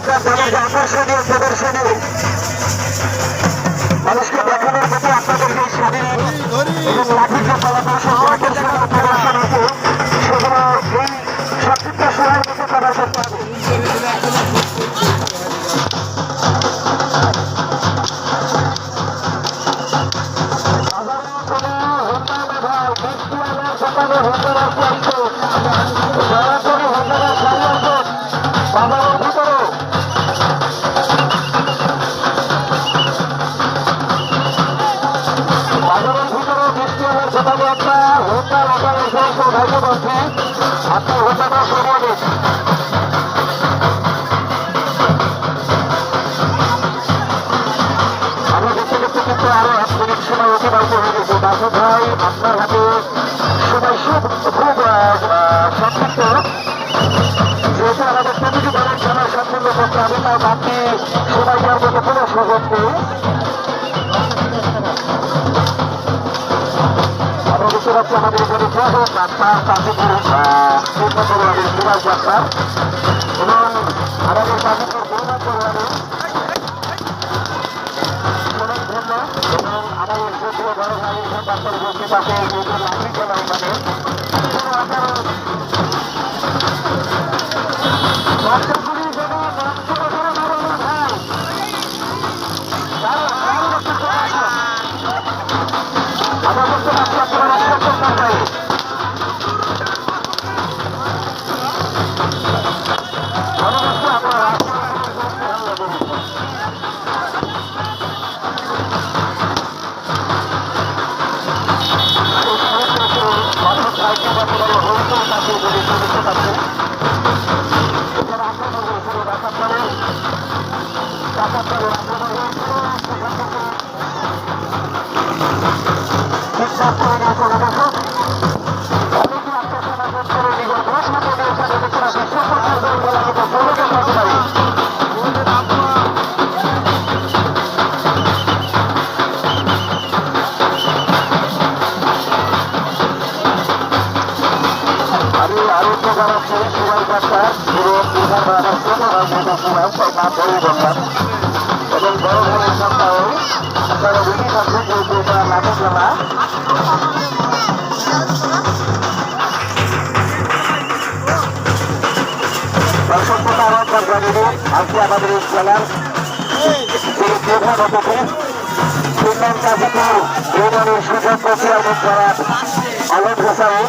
আপনার দলের যে আকর্ষণীয় প্রদর্শনী মানুষকে দেখানোর মতো আপনাদের যে স্বাধীন এবং লাঠির যে ফলাফল আকর্ষণীয় প্রদর্শনীকে সেগুলো এই সংক্ষিপ্ত সময়ের মধ্যে কভার করতে হবে। আপনি হোটেলটা সরিয়ে দিন। আমরা দেখতে দেখতে কিন্তু আরো 1 মিনিট সময় অতিবাহিত হয়ে গেছে। বাসুদ ভাই আপনার হাতে সময় খুব সংক্ষিপ্ত, যেহেতু আমাদের প্রতিটি দলের খেলার সম্পূর্ণ করতে হবে, তাই বাকি সময় দেওয়ার মতো কোনো সুযোগ নেই। আমরা দেখতে পাচ্ছি আমাদের এখানে প্রধান ডাক্তার কাশীপুর আমাদের সিরাজ ডাক্তার এবং আমাদের কাশীপুর প্রধান পরিবারের সোনাই ধন্য এবং আমাদের সক্রিয় বড় ভাই ডাক্তার উপস্থিত আছে লাঠি খেলা ওখানে এবং বড় ভাইয়ের সন্তান আপনারা বুঝে থাকবেন যে এটা লাঠি খেলা। দর্শকতা আহ্বান জানিয়ে আজকে আমাদের এই খেলার যিনি প্রধান অতিথি খুলনার কাশীপুর ইউনিয়নের সুযোগ্য চেয়ারম্যান করার আলম হোসেন।